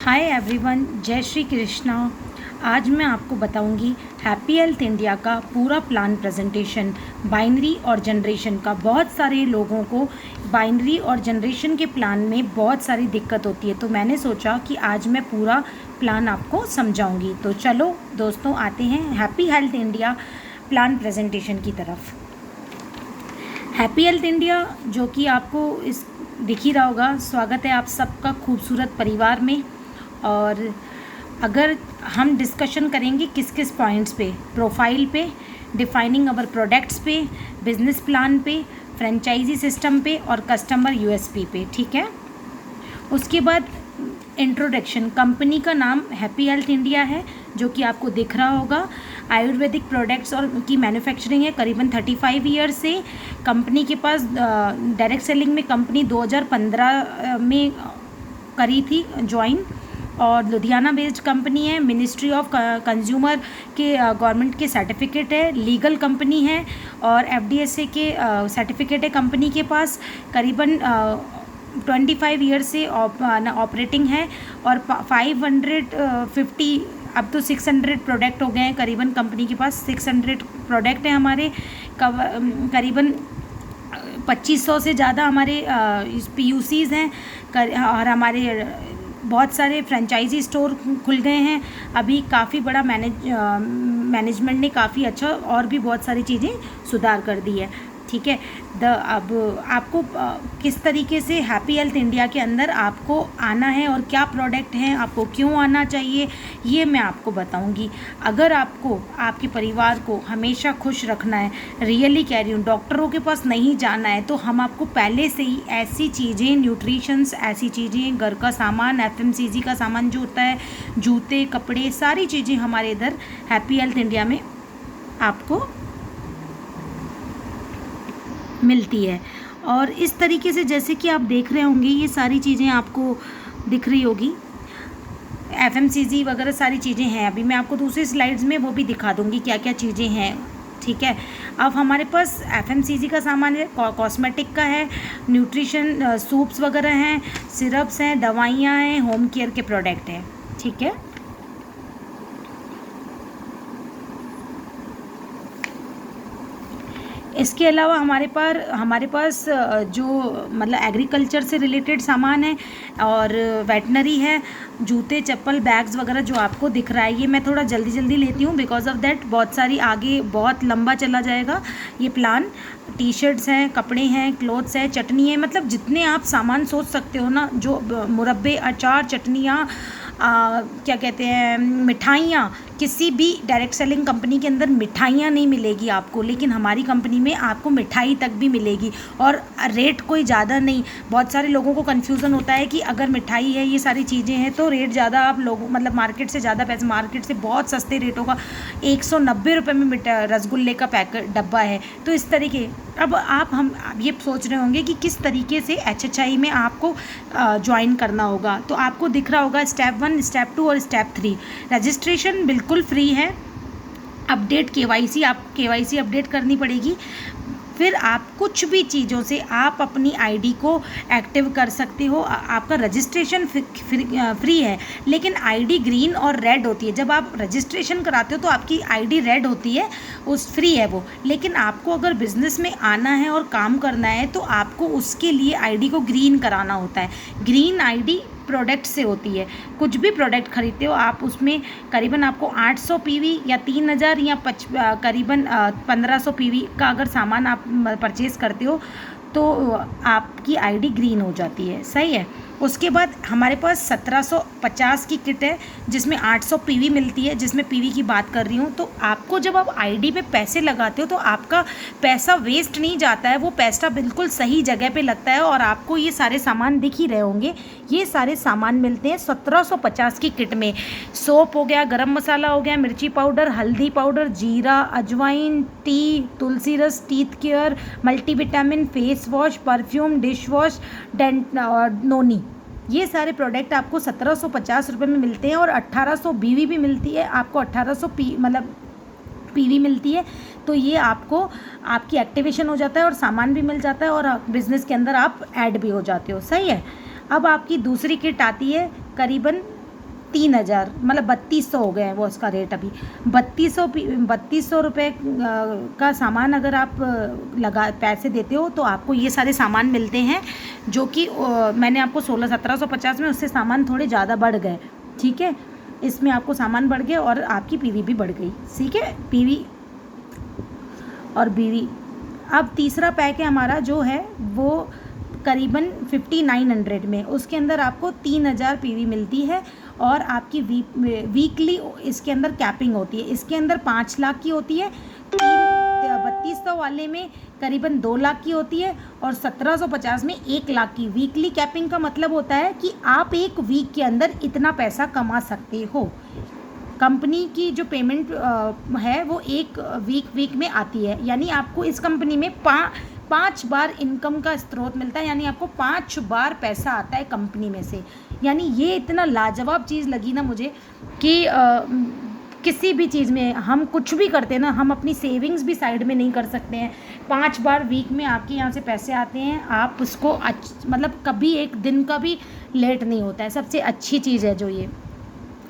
Hi everyone, जय श्री कृष्णा। आज मैं आपको बताऊंगी हैप्पी हेल्थ इंडिया का पूरा प्लान प्रेजेंटेशन बाइनरी और जनरेशन का। बहुत सारे लोगों को बाइनरी और जनरेशन के प्लान में बहुत सारी दिक्कत होती है, तो मैंने सोचा कि आज मैं पूरा प्लान आपको समझाऊंगी। तो चलो दोस्तों, आते हैं happy health India plan presentation की तरफ। हैप्पी हेल्थ इंडिया जो कि आपको इस दिख ही रहा होगा। स्वागत है आप सबका खूबसूरत परिवार में। और अगर हम डिस्कशन करेंगे किस किस पॉइंट्स पे, प्रोफाइल पे, डिफाइनिंग अवर प्रोडक्ट्स पे, बिजनेस प्लान पे, फ्रेंचाइजी सिस्टम पे और कस्टमर यूएसपी पे, ठीक है। उसके बाद इंट्रोडक्शन। कंपनी का नाम हैप्पी हेल्थ इंडिया है, जो कि आपको दिख रहा होगा। आयुर्वेदिक प्रोडक्ट्स और की मैन्युफैक्चरिंग है करीबन 35 ईयर से। कंपनी के पास डायरेक्ट सेलिंग में कंपनी 2015 में करी थी ज्वाइन, और लुधियाना बेस्ड कंपनी है। मिनिस्ट्री ऑफ कंज्यूमर के गवर्नमेंट के सर्टिफिकेट है। लीगल कंपनी है और एफडीएसए के सर्टिफिकेट है कंपनी के पास। करीबन 25 ईयर से ऑपरेटिंग है और 550 अब तो 600 प्रोडक्ट हो गए हैं करीबन। कंपनी के पास 600 प्रोडक्ट हैं हमारे। करीबन 2500 से ज़्यादा हमारे पीयूसीज़ हैं और हमारे बहुत सारे फ्रेंचाइजी स्टोर खुल गए हैं अभी। काफ़ी बड़ा मैनेजमेंट ने काफ़ी अच्छा और भी बहुत सारी चीज़ें सुधार कर दी है, ठीक है। अब आपको किस तरीके से हैप्पी हेल्थ इंडिया के अंदर आपको आना है और क्या प्रोडक्ट हैं, आपको क्यों आना चाहिए, ये मैं आपको बताऊंगी। अगर आपको आपके परिवार को हमेशा खुश रखना है, रियली कह रही हूँ, डॉक्टरों के पास नहीं जाना है, तो हम आपको पहले से ही ऐसी चीज़ें, न्यूट्रिशंस, ऐसी चीज़ें, घर का सामान, एफएमसीजी का सामान जो होता है, जूते, कपड़े, सारी चीज़ें हमारे इधर हैप्पी हेल्थ इंडिया में आपको मिलती है। और इस तरीके से जैसे कि आप देख रहे होंगे, ये सारी चीज़ें आपको दिख रही होगी। एफएमसीजी वगैरह सारी चीज़ें हैं। अभी मैं आपको दूसरी स्लाइड्स में वो भी दिखा दूंगी क्या क्या चीज़ें हैं, ठीक है। अब हमारे पास एफएमसीजी का सामान है, कॉस्मेटिक का है, न्यूट्रिशन सूप्स वगैरह हैं, सिरप्स हैं, दवाइयाँ हैं, होम केयर के प्रोडक्ट हैं, ठीक है। इसके अलावा हमारे पास जो मतलब एग्रीकल्चर से रिलेटेड सामान है और वेटनरी है, जूते, चप्पल, बैग्स वगैरह जो आपको दिख रहा है। ये मैं थोड़ा जल्दी लेती हूँ बिकॉज ऑफ दैट बहुत सारी आगे बहुत लंबा चला जाएगा ये प्लान। टी शर्ट्स हैं, कपड़े हैं, क्लोथ्स हैं, चटनी है, मतलब जितने आप सामान सोच सकते हो ना, जो मुरब्बे, अचार, चटनियाँ, क्या कहते हैं, मिठाइयाँ। किसी भी डायरेक्ट सेलिंग कंपनी के अंदर मिठाइयाँ नहीं मिलेगी आपको, लेकिन हमारी कंपनी में आपको मिठाई तक भी मिलेगी और रेट कोई ज़्यादा नहीं। बहुत सारे लोगों को कन्फ्यूज़न होता है कि अगर मिठाई है, ये सारी चीज़ें हैं, तो रेट ज़्यादा, आप लोग मतलब मार्केट से ज़्यादा पैसे, मार्केट से बहुत सस्ते रेटों का 190 रुपये में रसगुल्ले का पैकेट डब्बा है। तो इस तरीके अब हम ये सोच रहे होंगे कि किस तरीके से HHI में आपको ज्वाइन करना होगा। तो आपको दिख रहा होगा स्टेप 1, स्टेप 2 और स्टेप 3। रजिस्ट्रेशन बिल्कुल फ्री है। अपडेट KYC, आप KYC अपडेट करनी पड़ेगी। फिर आप कुछ भी चीज़ों से आप अपनी आईडी को एक्टिव कर सकते हो। आपका रजिस्ट्रेशन फ्री है, लेकिन आईडी ग्रीन और रेड होती है। जब आप रजिस्ट्रेशन कराते हो तो आपकी आईडी रेड होती है, उस फ्री है वो। लेकिन आपको अगर बिज़नेस में आना है और काम करना है तो आपको उसके लिए आईडी को ग्रीन कराना होता है। ग्रीन आईडी प्रोडक्ट से होती है। कुछ भी प्रोडक्ट खरीदते हो आप, उसमें करीबन आपको 800 PV या 3000 या करीबन 1500 PV का अगर सामान आप परचेज़ करते हो तो आपकी आईडी ग्रीन हो जाती है, सही है। उसके बाद हमारे पास 1750 की किट है जिसमें 800 PV मिलती है, जिसमें PV की बात कर रही हूँ। तो आपको जब आप आईडी पे पैसे लगाते हो तो आपका पैसा वेस्ट नहीं जाता है, वो पैसा बिल्कुल सही जगह पे लगता है। और आपको ये सारे सामान दिख ही रहे होंगे, ये सारे सामान मिलते हैं 1750 की किट में। सोप हो गया, गरम मसाला हो गया, मिर्ची पाउडर, हल्दी पाउडर, जीरा, अजवाइन, टी, तुलसी रस, teeth care, multivitamin, face wash, perfume, dish wash, dent और नोनी, ये सारे प्रोडक्ट आपको 1750 रुपये में मिलते हैं। और 1800 BV भी मिलती है आपको, 1800 मतलब PV मिलती है। तो ये आपको आपकी एक्टिवेशन हो जाता है और सामान भी मिल जाता है और बिज़नेस के अंदर आप ऐड भी हो जाते हो, सही है। अब आपकी दूसरी किट आती है करीबन 3000 मतलब 3200 हो गए हैं वो उसका रेट अभी। 3200 रुपये का सामान अगर आप पैसे देते हो तो आपको ये सारे सामान मिलते हैं, जो कि मैंने आपको 1750 में, उससे सामान थोड़े ज़्यादा बढ़ गए, ठीक है। इसमें आपको सामान बढ़ गए और आपकी पीवी भी बढ़ गई, ठीक है, पीवी और बीवी। अब तीसरा पैक है हमारा जो है वो करीबन 5900 में, उसके अंदर आपको 3000 पीवी मिलती है और आपकी वीकली इसके अंदर कैपिंग होती है। इसके अंदर 5 लाख की होती है, 3200 वाले में करीबन 2 लाख की होती है और 1750 में 1 लाख की। वीकली कैपिंग का मतलब होता है कि आप एक वीक के अंदर इतना पैसा कमा सकते हो। कंपनी की जो पेमेंट है वो एक वीक में आती है, यानी आपको इस कंपनी में 5 बार इनकम का स्रोत मिलता है, यानी आपको 5 बार पैसा आता है कंपनी में से। यानी ये इतना लाजवाब चीज़ लगी ना मुझे कि किसी भी चीज़ में हम कुछ भी करते हैं ना, हम अपनी सेविंग्स भी साइड में नहीं कर सकते हैं। 5 बार वीक में आपके यहाँ से पैसे आते हैं, आप उसको मतलब कभी एक दिन का भी लेट नहीं होता है। सबसे अच्छी चीज़ है जो ये।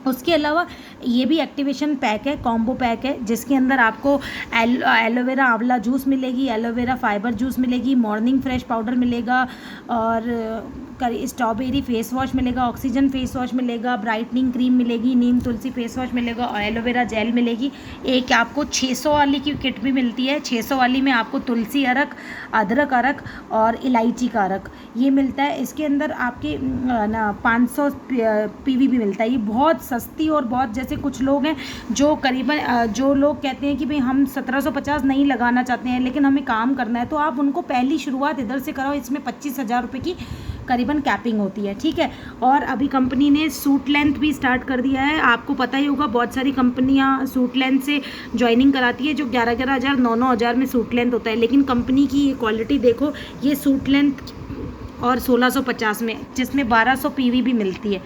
उसके अलावा ये भी एक्टिवेशन पैक है, कॉम्बो पैक है, जिसके अंदर आपको एलोवेरा आंवला जूस मिलेगी, एलोवेरा फाइबर जूस मिलेगी, मॉर्निंग फ्रेश पाउडर मिलेगा और स्ट्रॉबेरी फेस वॉश मिलेगा, ऑक्सीजन फेस वॉश मिलेगा, ब्राइटनिंग क्रीम मिलेगी, नीम तुलसी फेस वॉश मिलेगा और एलोवेरा जेल मिलेगी। एक आपको 600 वाली की किट भी मिलती है। 600 वाली में आपको तुलसी अरक, अदरक अरक और इलायची का अरक ये मिलता है। इसके अंदर आपके 500 पीवी भी मिलता है। ये बहुत सस्ती और बहुत, जैसे कुछ लोग हैं जो करीबन जो लोग कहते हैं कि भाई हम 1750 नहीं लगाना चाहते हैं लेकिन हमें काम करना है, तो आप उनको पहली शुरुआत इधर से कराओ। इसमें 25,000 रुपये की करीबन कैपिंग होती है, ठीक है। और अभी कंपनी ने सूट लेंथ भी स्टार्ट कर दिया है। आपको पता ही होगा बहुत सारी कंपनियां सूट लेंथ से ज्वाइनिंग कराती है, जो 11-11 हज़ार 9-9 हज़ार में सूट लेंथ होता है, लेकिन कंपनी की ये क्वालिटी देखो, ये सूट लेंथ और 1650 में, जिसमें 1200 पीवी भी मिलती है।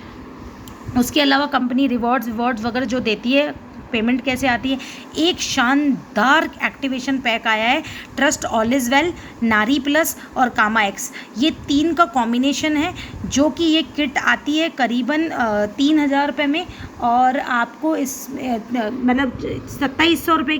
उसके अलावा कंपनी रिवॉर्ड्स वगैरह जो देती है, पेमेंट कैसे आती है। एक शानदार एक्टिवेशन पैक आया है, ट्रस्ट ऑल इज वेल, नारी प्लस और कामा एक्स, ये 3 का कॉम्बिनेशन है, जो कि ये किट आती है करीबन 3000 रुपये में और आपको इस मतलब 2700 रुपये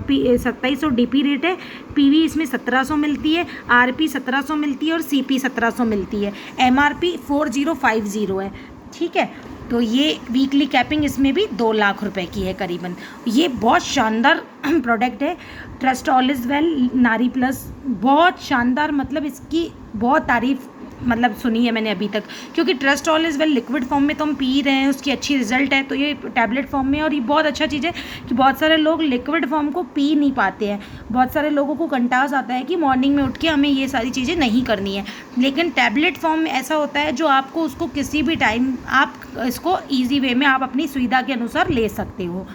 2700 डीपी रेट है। पीवी इसमें 1700 मिलती है, आरपी 1700 मिलती है और सीपी 1700 मिलती है, एमआरपी 4050 है, ठीक है। तो ये वीकली कैपिंग इसमें भी 2 लाख रुपए की है करीबन। ये बहुत शानदार प्रोडक्ट है, ट्रस्ट ऑल इज़ वेल नारी प्लस, बहुत शानदार, मतलब इसकी बहुत तारीफ़ मतलब सुनी है मैंने अभी तक, क्योंकि trust all is well liquid form में तो हम पी रहे हैं, उसकी अच्छी रिजल्ट है, तो ये टैबलेट फॉर्म में, और ये बहुत अच्छा चीज़ है कि बहुत सारे लोग लिक्विड फॉर्म को पी नहीं पाते हैं। बहुत सारे लोगों को कंटास आता है कि मॉर्निंग में उठ के हमें ये सारी चीज़ें नहीं करनी है, लेकिन टैबलेट फॉर्म में ऐसा होता है जो आपको उसको किसी भी टाइम आप इसको ईजी वे में आप अपनी सुविधा के अनुसार ले सकते हो।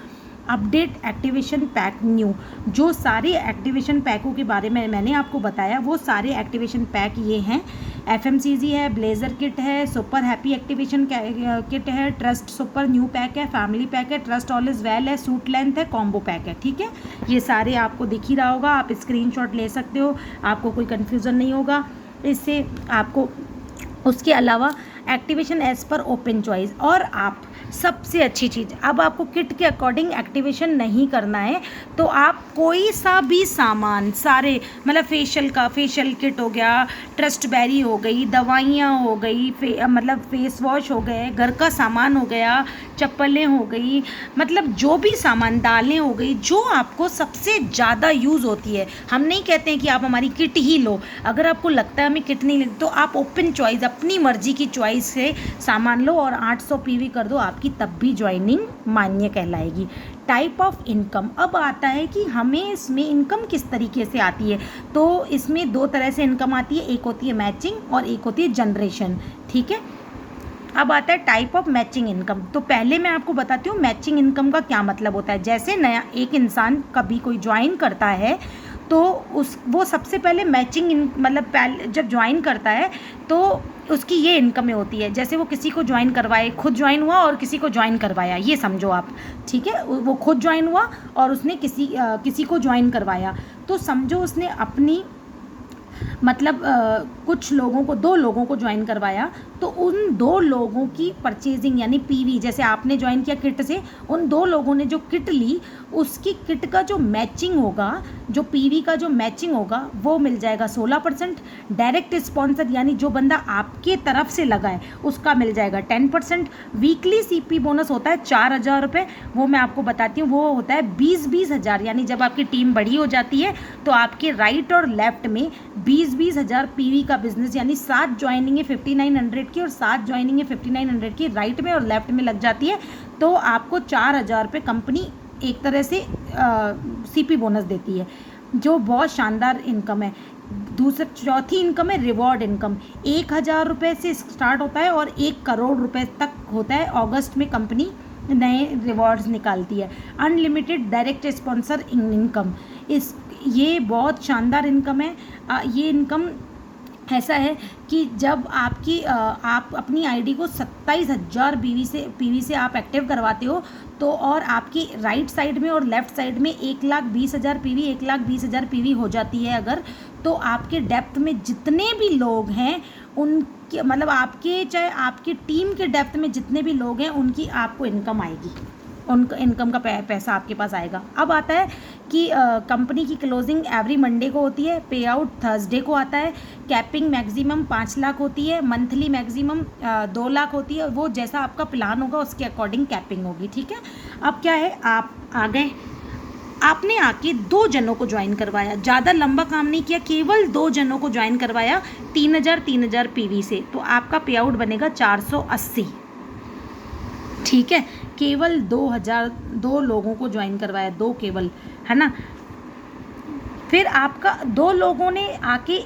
अपडेट एक्टिवेशन पैक न्यू, जो सारे एक्टिवेशन पैकों के बारे में मैंने आपको बताया वो सारे एक्टिवेशन पैक ये हैं। FMCG है, ब्लेज़र किट है, सुपर हैप्पी एक्टिवेशन किट है, ट्रस्ट सुपर न्यू पैक है, फैमिली पैक है, ट्रस्ट ऑल इज़ वेल है, सूट लेंथ है, कॉम्बो पैक है, ठीक है। ये सारे आपको दिख ही रहा होगा, आप स्क्रीनशॉट ले सकते हो, आपको कोई कन्फ्यूज़न नहीं होगा इससे आपको। उसके अलावा activation as per open choice, और आप सबसे अच्छी चीज़, अब आपको किट के अकॉर्डिंग एक्टिवेशन नहीं करना है तो आप कोई सा भी सामान, सारे मतलब फेशियल किट हो गया, ट्रस्ट बेरी हो गई, दवाइयाँ हो गई, मतलब फेस वॉश हो गए, घर का सामान हो गया, चप्पलें हो गई, मतलब जो भी सामान, दालें हो गई, जो आपको सबसे ज़्यादा यूज़ होती है। हम नहीं कहते हैं कि आप हमारी किट ही लो, अगर आपको लगता है हमें किट नहीं लगती तो आप ओपन चॉइस, अपनी मर्जी की चॉइस से सामान लो और 800 पीवी कर दो, आपकी तब भी ज्वाइनिंग मान्य कहलाएगी। टाइप ऑफ इनकम, अब आता है कि हमें इसमें इनकम किस तरीके से आती है। तो इसमें 2 तरह से इनकम आती है, एक होती है मैचिंग और एक होती है जनरेशन, ठीक है। अब आता है टाइप ऑफ मैचिंग इनकम। तो पहले मैं आपको बताती हूँ मैचिंग इनकम का क्या मतलब होता है। जैसे नया एक इंसान कभी कोई ज्वाइन करता है तो वो सबसे पहले मैचिंग मतलब जब ज्वाइन करता है तो उसकी ये इनकमें होती है। जैसे वो किसी को ज्वाइन करवाए, खुद ज्वाइन हुआ और किसी को ज्वाइन करवाया, ये समझो आप, ठीक है। वो खुद ज्वाइन हुआ और उसने किसी को ज्वाइन करवाया, तो समझो उसने अपनी मतलब कुछ लोगों को, 2 लोगों को ज्वाइन करवाया, तो उन 2 लोगों की परचेजिंग यानी पीवी, जैसे आपने ज्वाइन किया किट से, उन 2 लोगों ने जो किट ली उसकी किट का जो मैचिंग होगा, जो पीवी का जो मैचिंग होगा वो मिल जाएगा 16%। डायरेक्ट स्पॉन्सर यानी जो बंदा आपके तरफ से लगा है उसका मिल जाएगा 10%। वीकली सीपी बोनस होता है 4,000 रुपये, वो मैं आपको बताती हूँ, वो होता है 20-20 हज़ार, यानी जब आपकी टीम बड़ी हो जाती है तो आपके राइट और लेफ्ट में 20-20 हज़ार पीवी का बिजनेस, यानी 7 ज्वाइनिंग है 5900 की और 7 ज्वाइनिंग है 5900 की राइट में और लेफ्ट में लग जाती है, तो आपको 4,000 रुपये कंपनी एक तरह से सीपी बोनस देती है, जो बहुत शानदार इनकम है। चौथी इनकम है रिवॉर्ड इनकम। 1,000 रुपये से स्टार्ट होता है और 1 करोड़ रुपए तक होता है। अगस्त में कंपनी नए रिवॉर्ड्स निकालती है। अनलिमिटेड डायरेक्ट स्पॉन्सर इनकम, ये बहुत शानदार इनकम है। ये इनकम ऐसा है कि जब आप अपनी आईडी को 27,000 पीवी से आप एक्टिव करवाते हो तो, और आपकी राइट साइड में और लेफ्ट साइड में 1,20,000 पीवी 1,20,000 पीवी हो जाती है अगर, तो आपके डेप्थ में जितने भी लोग हैं उनके, मतलब आपके, चाहे आपकी टीम के डेप्थ में जितने भी लोग हैं उनकी आपको इनकम आएगी, उनका इनकम का पैसा आपके पास आएगा। अब आता है कि कंपनी की क्लोजिंग एवरी मंडे को होती है, पे आउट थर्सडे को आता है, कैपिंग मैक्सिमम 5 लाख होती है, मंथली मैक्सिमम 2 लाख होती है, वो जैसा आपका प्लान होगा उसके अकॉर्डिंग कैपिंग होगी, ठीक है। अब क्या है, आप आ गए, आपने आके 2 जनों को ज्वाइन करवाया, ज़्यादा लंबा काम नहीं किया, केवल 2 जनों को ज्वाइन करवाया 3,000 पीवी से, तो आपका पे आउट बनेगा 480, ठीक है। केवल 2 लोगों को ज्वाइन करवाया, 2 केवल, है ना। फिर आपका 2 लोगों ने आके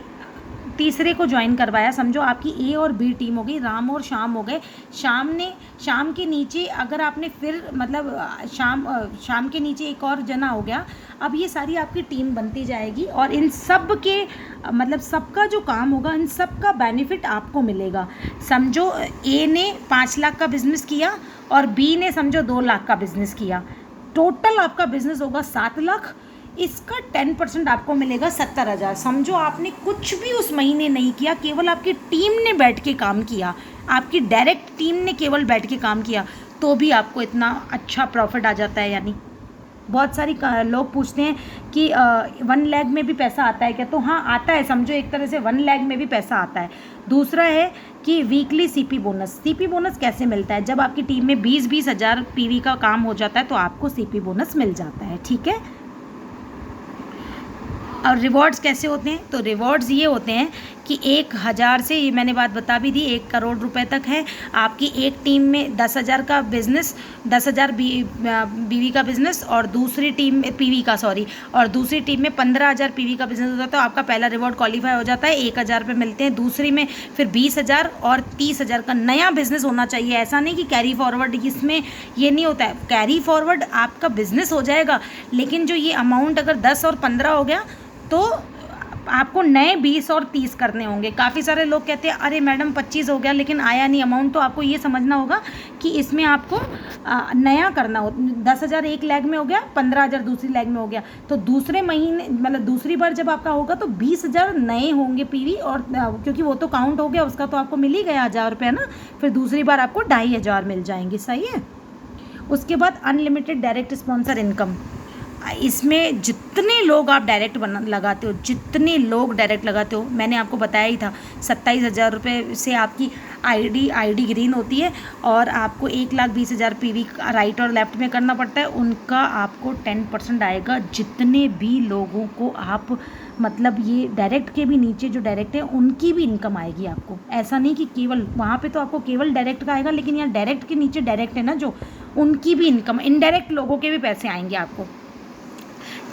तीसरे को ज्वाइन करवाया, समझो आपकी ए और बी टीम हो गई, राम और श्याम हो गए। शाम के नीचे अगर आपने फिर मतलब शाम के नीचे एक और जना हो गया। अब ये सारी आपकी टीम बनती जाएगी और इन सब के मतलब सबका जो काम होगा, इन सब का बेनिफिट आपको मिलेगा। समझो ए ने 5 लाख का बिजनेस किया और बी ने समझो 2 लाख का बिजनेस किया, टोटल आपका बिजनेस होगा 7 लाख, इसका 10% आपको मिलेगा 70,000। समझो आपने कुछ भी उस महीने नहीं किया, केवल आपकी टीम ने बैठ के काम किया, आपकी डायरेक्ट टीम ने केवल बैठ के काम किया, तो भी आपको इतना अच्छा प्रॉफिट आ जाता है। यानी बहुत सारी लोग पूछते हैं कि 1 लाख में भी पैसा आता है क्या, तो हाँ आता है, समझो एक तरह से 1 लाख में भी पैसा आता है। दूसरा है कि वीकली सीपी बोनस कैसे मिलता है, जब आपकी टीम में 20-20 हज़ार पीवी का काम हो जाता है तो आपको सीपी बोनस मिल जाता है, ठीक है। और रिवॉर्ड्स कैसे होते हैं, तो रिवॉर्ड्स ये होते हैं कि 1,000 से, ये मैंने बात बता भी दी, 1 करोड़ रुपए तक है। आपकी एक टीम में 10,000 का बिजनेस, 10,000 बीवी का बिजनेस और दूसरी टीम में पीवी का, सॉरी, और दूसरी टीम में 15,000 पीवी का बिजनेस होता है, तो आपका पहला रिवॉर्ड क्वालिफाई हो जाता है, 1,000 रुपये मिलते हैं। दूसरी में फिर 20,000 और 30,000 का नया बिजनेस होना चाहिए, ऐसा नहीं कि कैरी फॉरवर्ड, इसमें ये नहीं होता है। कैरी फॉरवर्ड आपका बिजनेस हो जाएगा, लेकिन जो ये अमाउंट अगर 10 और 15 हो गया तो आपको नए 20 और 30 करने होंगे। काफ़ी सारे लोग कहते हैं अरे मैडम 25 हो गया लेकिन आया नहीं अमाउंट, तो आपको ये समझना होगा कि इसमें आपको नया करना हो। 10,000 एक लेग में हो गया, 15,000 दूसरी लेग में हो गया, तो दूसरे महीने मतलब दूसरी बार जब आपका होगा तो 20,000 नए होंगे पीवी, और क्योंकि वो तो काउंट हो गया उसका, तो आपको मिल ही गया 1,000 रुपये ना, फिर दूसरी बार आपको 2,500 मिल जाएंगे, सही है। उसके बाद अनलिमिटेड डायरेक्ट स्पॉन्सर इनकम, इसमें जितने लोग आप डायरेक्ट लगाते हो, जितने लोग डायरेक्ट लगाते हो, मैंने आपको बताया ही था 27,000 रुपये से आपकी आईडी ग्रीन होती है और आपको 1,20,000 पीवी राइट और लेफ्ट में करना पड़ता है, उनका आपको 10% आएगा। जितने भी लोगों को आप मतलब ये डायरेक्ट के भी नीचे जो डायरेक्ट है उनकी भी इनकम आएगी आपको। ऐसा नहीं कि केवल वहाँ पे तो आपको केवल डायरेक्ट का आएगा, लेकिन यहाँ डायरेक्ट के नीचे डायरेक्ट है ना जो, उनकी भी इनकम, इनडायरेक्ट लोगों के भी पैसे आएंगे आपको।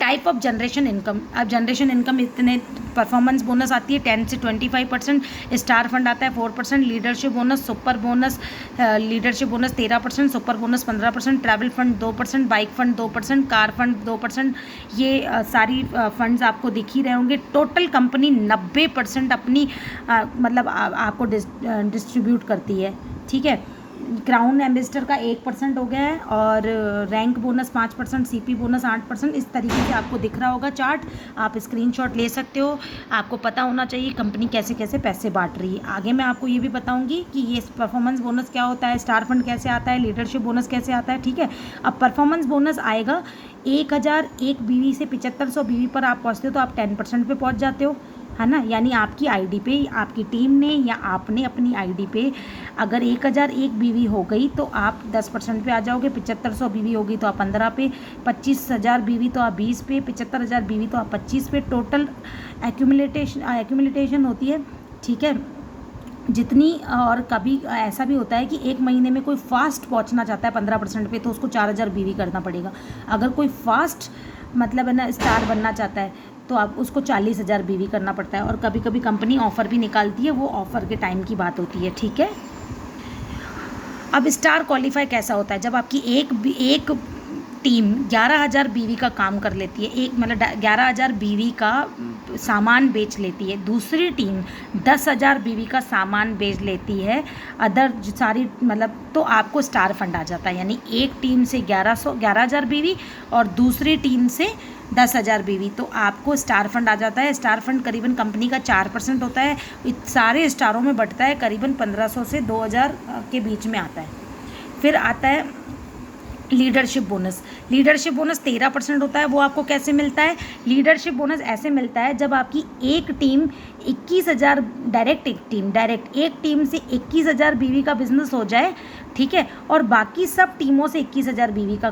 टाइप ऑफ जनरेशन इनकम, अब जनरेशन इनकम इतने, परफॉर्मेंस बोनस आती है 10 से 25%, स्टार फंड आता है 4%, leadership bonus, super bonus, leadership bonus 13%, super bonus 15%, travel fund 2%, bike fund 2%, car fund 2%, ये सारी फंड्स आपको दिख ही रहे होंगे। टोटल कंपनी 90% अपनी मतलब आपको डिस्ट्रीब्यूट करती है, ठीक है। क्राउन एम्बेसडर का 1% हो गया है और रैंक बोनस 5%, सीपी बोनस 8%। इस तरीके से आपको दिख रहा होगा चार्ट, आप स्क्रीनशॉट ले सकते हो। आपको पता होना चाहिए कंपनी कैसे कैसे पैसे बांट रही है। आगे मैं आपको ये भी बताऊंगी कि ये परफॉर्मेंस बोनस क्या होता है, स्टार फंड कैसे आता है, लीडरशिप बोनस कैसे आता है, ठीक है। अब परफॉर्मेंस बोनस आएगा 1001 बीवी से 7500 बीवी पर आप पहुँचते हो तो आप 10% पे पहुँच जाते हो, है ना। यानी आपकी आईडी पे, आपकी टीम ने या आपने अपनी आईडी पे अगर 1001 बीवी हो गई तो आप 10% पे आ जाओगे, 7500 बीवी होगी तो आप 15 पे, 25000 बीवी तो आप 20 पे, 75000 बीवी तो आप 25 पे। टोटल एक्यूमुलेटेशन होती है, ठीक है, जितनी। और कभी ऐसा भी होता है कि एक महीने में कोई फास्ट पहुंचना चाहता है 15% पे तो उसको 4000 बीवी करना पड़ेगा। अगर कोई फास्ट मतलब है ना स्टार बनना चाहता है तो आप उसको 40,000 बीवी करना पड़ता है। और कभी कभी कंपनी ऑफ़र भी निकालती है, वो ऑफ़र के टाइम की बात होती है, ठीक है। अब स्टार क्वालिफाई कैसा होता है, जब आपकी एक टीम 11,000 बीवी का काम कर लेती है, एक मतलब 11,000 बीवी का सामान बेच लेती है, दूसरी टीम 10,000 बीवी का सामान बेच लेती है, अदर सारी मतलब, तो आपको स्टार फंड आ जाता है। यानी एक टीम से 11,000 बीवी और दूसरी टीम से 10,000 बीवी, तो आपको स्टार फंड आ जाता है। स्टार फंड करीबन कंपनी का 4% होता है, सारे स्टारों में बढ़ता है, करीबन 1500 से 2000 के बीच में आता है। फिर आता है लीडरशिप बोनस। लीडरशिप बोनस 13% होता है। वो आपको कैसे मिलता है? लीडरशिप बोनस ऐसे मिलता है जब आपकी एक टीम 21,000 डायरेक्ट एक टीम से 21,000 बीवी का बिजनेस हो जाए, ठीक है, और बाकी सब टीमों से 21,000 बीवी का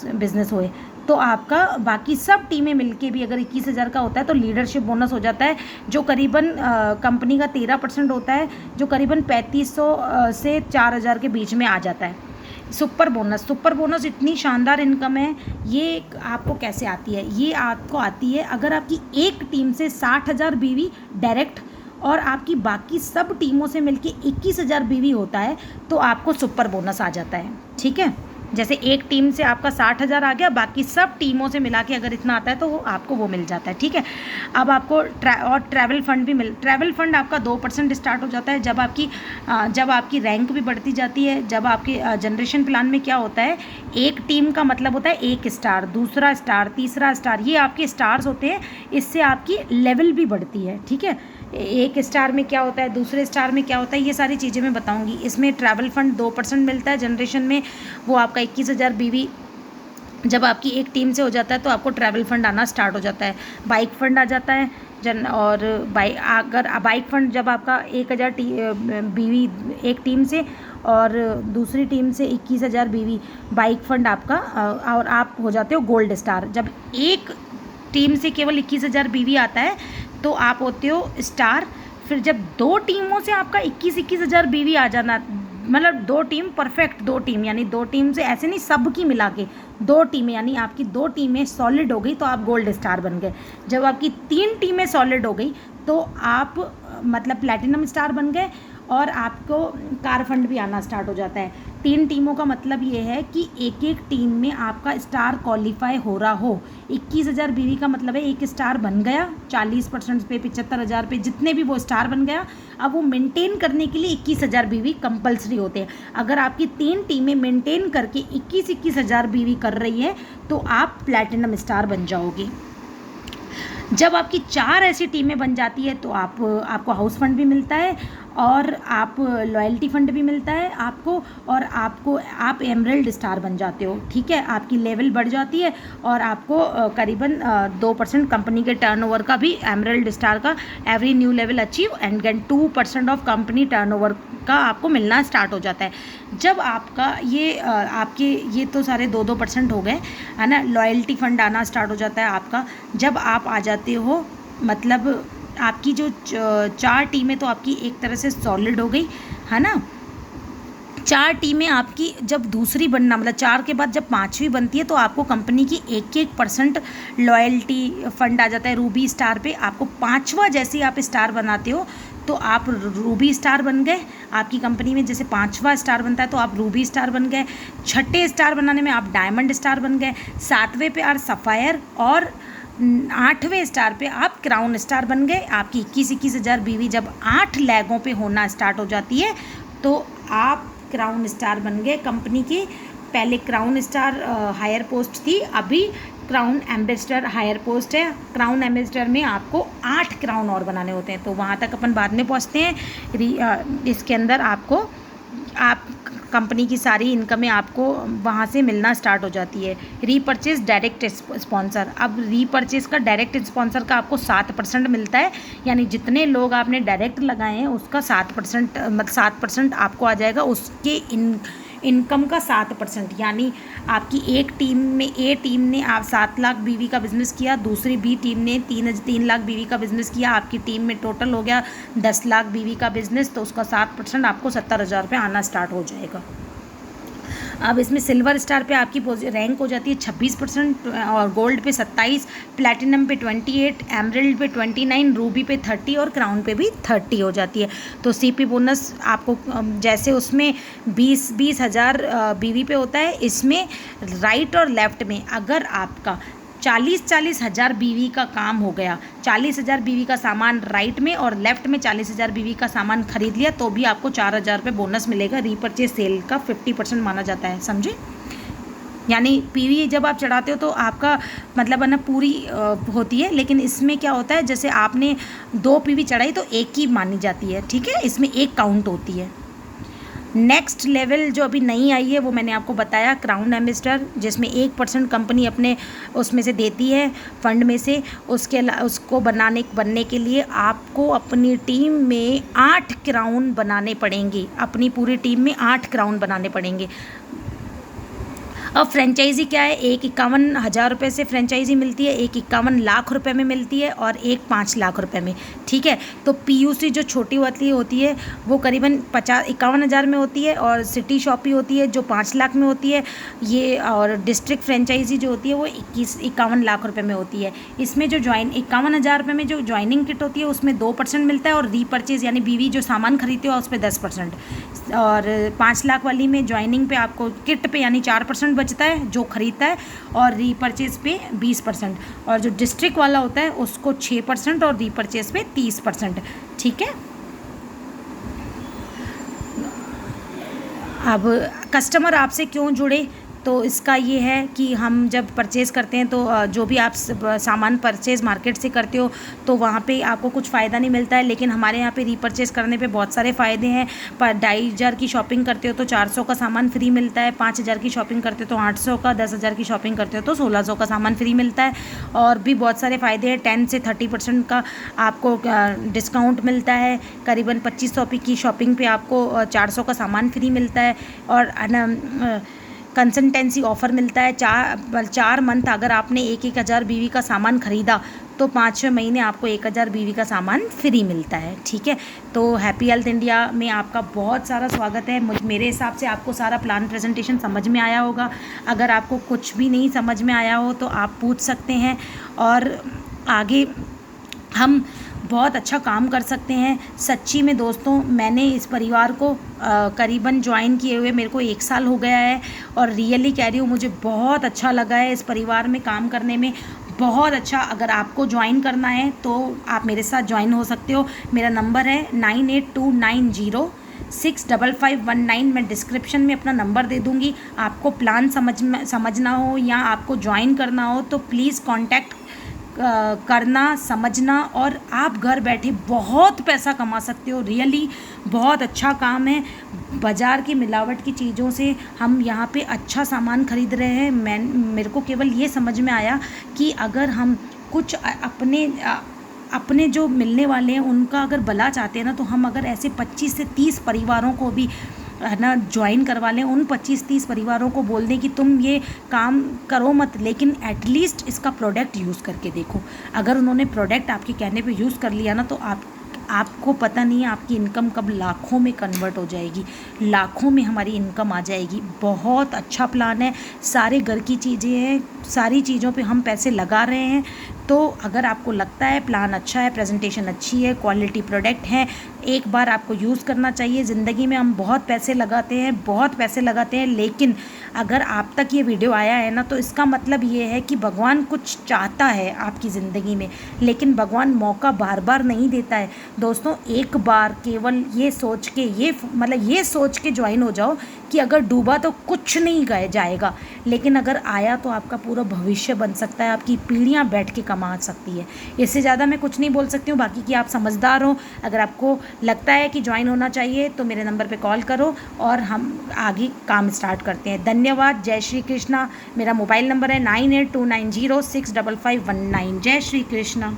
बिजनेस होए, तो आपका बाकी सब टीमें मिलके भी अगर 21,000 का होता है तो लीडरशिप बोनस हो जाता है, जो करीबन कंपनी का 13% होता है, जो करीबन 3500 से 4,000 के बीच में आ जाता है। सुपर बोनस इतनी शानदार इनकम है, ये आपको कैसे आती है? ये आपको आती है अगर आपकी एक टीम से 60,000 बीवी डायरेक्ट और आपकी बाकी सब टीमों से मिलके 21,000 बीवी होता है तो आपको सुपर बोनस आ जाता है, ठीक है। जैसे एक टीम से आपका 60,000 आ गया, बाकी सब टीमों से मिला के अगर इतना आता है तो वो आपको वो मिल जाता है, ठीक है। अब आपको ट्रैवल फंड भी ट्रैवल फंड आपका 2% स्टार्ट हो जाता है जब आपकी रैंक भी बढ़ती जाती है। जब आपके जनरेशन प्लान में क्या होता है, एक टीम का मतलब होता है एक स्टार, दूसरा स्टार, तीसरा स्टार, ये आपके स्टार्स होते हैं, इससे आपकी लेवल भी बढ़ती है, ठीक है। एक स्टार में क्या होता है, दूसरे स्टार में क्या होता है, ये सारी चीज़ें मैं बताऊंगी। इसमें ट्रैवल फंड 2% मिलता है जनरेशन में, वो आपका 21,000 बीवी जब आपकी एक टीम से हो जाता है तो आपको ट्रैवल फंड आना स्टार्ट हो जाता है। बाइक फंड आ जाता है और बाइक फंड जब आपका 1,000 बीवी एक टीम से और दूसरी टीम से 21,000 बीवी, बाइक फंड आपका, और आप हो जाते हो गोल्ड स्टार। जब एक टीम से केवल 21,000 बीवी आता है तो आप होते हो स्टार। फिर जब दो टीमों से आपका 21,000 बीवी आ जाना, मतलब दो टीम परफेक्ट, दो टीम यानी दो टीम से ऐसे नहीं सब की मिला के दो टीमें, यानी आपकी दो टीमें सॉलिड हो गई तो आप गोल्ड स्टार बन गए। जब आपकी 3 टीमें सॉलिड हो गई तो आप मतलब प्लैटिनम स्टार बन गए और आपको कार फंड भी आना स्टार्ट हो जाता है। 3 टीमों का मतलब ये है कि एक एक टीम में आपका स्टार क्वालिफाई हो रहा हो। 21,000 बीवी का मतलब है एक स्टार बन गया 40% पे, 75,000 पे, जितने भी वो स्टार बन गया। अब वो मेंटेन करने के लिए 21,000 बीवी कंपलसरी होते हैं। अगर आपकी 3 टीमें मेंटेन करके 21,000 बीवी कर रही है तो आप प्लैटिनम स्टार बन जाओगे। जब आपकी 4 ऐसी टीमें बन जाती है तो आपको हाउस फंड भी मिलता है और आप लॉयल्टी फंड भी मिलता है आपको, और आप एमरल्ड स्टार बन जाते हो, ठीक है। आपकी लेवल बढ़ जाती है और आपको करीबन 2% कंपनी के टर्नओवर का भी एमरल्ड स्टार का every new level achieve and gain 2% of company turnover का आपको मिलना स्टार्ट हो जाता है। जब आपका आपके ये तो सारे 2% हो गए, है ना। लॉयल्टी फंड आना स्टार्ट हो जाता है आपका जब आप आ जाते हो, मतलब आपकी जो 4 टीमें तो आपकी एक तरह से सॉलिड हो गई, है ना। 4 टीमें आपकी जब दूसरी बनना, मतलब 4 के बाद जब 5वीं बनती है तो आपको कंपनी की 1% लॉयल्टी फंड आ जाता है रूबी स्टार पे। आपको 5वां जैसे आप स्टार बनाते हो तो आप रूबी स्टार बन गए। आपकी कंपनी में जैसे 5वां स्टार बनता है तो आप रूबी स्टार बन गए। 6ठे स्टार बनाने में आप डायमंड स्टार बन गए। 7वें पे आप सफ़ायर और 8वें स्टार पे आप क्राउन स्टार बन गए। आपकी 21,000 बीवी जब 8 लैगों पे होना स्टार्ट हो जाती है तो आप क्राउन स्टार बन गए कंपनी की। पहले क्राउन स्टार हायर पोस्ट थी, अभी क्राउन एम्बेसडर हायर पोस्ट है। क्राउन एम्बेसडर में आपको 8 क्राउन और बनाने होते हैं, तो वहाँ तक अपन बाद में पहुँचते हैं। इसके अंदर आपको आप कंपनी की सारी इनकमें आपको वहाँ से मिलना स्टार्ट हो जाती है। रीपर्चेज डायरेक्ट स्पॉन्सर, अब रीपर्चेज का डायरेक्ट स्पॉन्सर का आपको 7% मिलता है, यानी जितने लोग आपने डायरेक्ट लगाए हैं उसका 7% मतलब 7% आपको आ जाएगा, उसके इनकम का 7%। यानी आपकी एक टीम में ए टीम ने आप 7 लाख बीवी का बिज़नेस किया, दूसरी बी टीम ने 3 लाख बीवी का बिज़नेस किया, आपकी टीम में टोटल हो गया 10 लाख बीवी का बिज़नेस, तो उसका 7% आपको 70,000 रुपये आना स्टार्ट हो जाएगा। अब इसमें सिल्वर स्टार पे आपकी रैंक हो जाती है 26%, और गोल्ड पे 27, प्लैटिनम पे 28, एमरल्ड पे 29, रूबी पे 30 और क्राउन पे भी 30 हो जाती है। तो सीपी बोनस आपको जैसे उसमें 20 हज़ार बीवी पे होता है, इसमें राइट और लेफ़्ट में अगर आपका 40 हज़ार बीवी का काम हो गया, 40 हज़ार बीवी का सामान राइट में और लेफ़्ट में 40 हज़ार बीवी का सामान खरीद लिया, तो भी आपको 4,000 रुपये बोनस मिलेगा। रीपर्चेज सेल का 50% माना जाता है, समझे। यानी पीवी जब आप चढ़ाते हो तो आपका मतलब है ना पूरी होती है, लेकिन इसमें क्या होता है, जैसे आपने 2 पीवी चढ़ाई तो एक ही मानी जाती है, ठीक है, इसमें एक काउंट होती है। नेक्स्ट लेवल जो अभी नई आई है वो मैंने आपको बताया, क्राउन एम्बेसडर, जिसमें 1% कंपनी अपने उसमें से देती है फंड में से। उसको बनने के लिए आपको अपनी टीम में 8 क्राउन बनाने पड़ेंगे, अपनी पूरी टीम में 8 क्राउन बनाने पड़ेंगे। अब फ्रेंचाइज़ी क्या है, एक 51,000 रुपये से फ्रेंचाइज़ी मिलती है, एक 51 लाख रुपए में मिलती है और एक 5 लाख रुपए में, ठीक है। तो पीयूसी जो छोटी वाली होती है वो करीबन 51,000 में होती है, और सिटी शॉपी होती है जो 5 लाख में होती है ये, और डिस्ट्रिक्ट फ्रेंचाइज़ी जो होती है वो 51 लाख रुपये में होती है। इसमें जो 51,000 रुपये में जो ज्वाइनिंग किट होती है उसमें 2% मिलता है, और रीपर्चेज यानी बीवी जो सामान खरीदते हो उस पर 10%, और 5 लाख वाली में ज्वाइनिंग पे आपको किट पे यानी 4% बचता है जो खरीदता है, और रीपर्चेज पे 20%, और जो डिस्ट्रिक्ट वाला होता है उसको 6% और रीपर्चेज पे 30%, ठीक है। अब कस्टमर आपसे क्यों जुड़े, तो इसका ये है कि हम जब परचेज़ करते हैं तो जो भी आप सामान परचेज़ मार्केट से करते हो तो वहाँ पे आपको कुछ फ़ायदा नहीं मिलता है, लेकिन हमारे यहाँ पे रीपरचेज़ करने पे बहुत सारे फ़ायदे हैं। पर 2,500 की शॉपिंग करते हो तो 400 का सामान फ्री मिलता है, 5,000 की शॉपिंग करते हो तो 800 का, 10,000 की शॉपिंग करते हो तो 1,600 का सामान फ्री मिलता है। और भी बहुत सारे फ़ायदे हैं, 10 से 30% का आपको डिस्काउंट मिलता है, करीबन 2,500 की शॉपिंग पे आपको 400 का सामान फ्री मिलता है, और कंसल्टेंसी ऑफ़र मिलता है। 4 मंथ अगर आपने 1,000 बीवी का सामान ख़रीदा तो 5वें महीने आपको 1,000 बीवी का सामान फ्री मिलता है, ठीक है। तो हैप्पी हेल्थ इंडिया में आपका बहुत सारा स्वागत है। मेरे हिसाब से आपको सारा प्लान प्रेजेंटेशन समझ में आया होगा। अगर आपको कुछ भी नहीं समझ में आया हो तो आप पूछ सकते हैं, और आगे हम बहुत अच्छा काम कर सकते हैं। सच्ची में दोस्तों, मैंने इस परिवार को करीबन ज्वाइन किए हुए मेरे को 1 साल हो गया है, और रियली कह रही हूँ मुझे बहुत अच्छा लगा है इस परिवार में काम करने में, बहुत अच्छा। अगर आपको ज्वाइन करना है तो आप मेरे साथ ज्वाइन हो सकते हो। मेरा नंबर है 9829065519। मैं डिस्क्रिप्शन में अपना नंबर दे दूँगी। आपको प्लान समझना हो या आपको ज्वाइन करना हो तो प्लीज़ कॉन्टैक्ट करना, समझना, और आप घर बैठे बहुत पैसा कमा सकते हो। रियली बहुत अच्छा काम है। बाज़ार की मिलावट की चीज़ों से हम यहाँ पे अच्छा सामान खरीद रहे हैं। मेरे को केवल ये समझ में आया कि अगर हम कुछ अपने जो मिलने वाले हैं उनका अगर भला चाहते हैं ना, तो हम अगर ऐसे 25 से 30 परिवारों को भी है ना ज्वाइन करवा लें, उन 25-30 परिवारों को बोल दें कि तुम ये काम करो मत, लेकिन एटलीस्ट इसका प्रोडक्ट यूज़ करके देखो। अगर उन्होंने प्रोडक्ट आपके कहने पे यूज़ कर लिया ना, तो आपको पता नहीं है आपकी इनकम कब लाखों में कन्वर्ट हो जाएगी, लाखों में हमारी इनकम आ जाएगी। बहुत अच्छा प्लान है, सारे घर की चीज़ें हैं, सारी चीज़ों पे हम पैसे लगा रहे हैं। तो अगर आपको लगता है प्लान अच्छा है, प्रेजेंटेशन अच्छी है, क्वालिटी प्रोडक्ट है, एक बार आपको यूज़ करना चाहिए। ज़िंदगी में हम बहुत पैसे लगाते हैं, लेकिन अगर आप तक ये वीडियो आया है ना, तो इसका मतलब ये है कि भगवान कुछ चाहता है आपकी ज़िंदगी में, लेकिन भगवान मौका बार बार नहीं देता है। दोस्तों, एक बार केवल ये सोच के ये सोच के ज्वाइन हो जाओ कि अगर डूबा तो कुछ नहीं गए जाएगा, लेकिन अगर आया तो आपका पूरा भविष्य बन सकता है, आपकी पीढ़ियाँ बैठ के कमा सकती है। इससे ज़्यादा मैं कुछ नहीं बोल सकती हूँ। बाकी कि आप समझदार हो, अगर आपको लगता है कि ज्वाइन होना चाहिए तो मेरे नंबर पे कॉल करो और हम आगे काम स्टार्ट करते हैं। धन्यवाद। जय श्री कृष्णा। मेरा मोबाइल नंबर है 9829065519। जय श्री कृष्णा।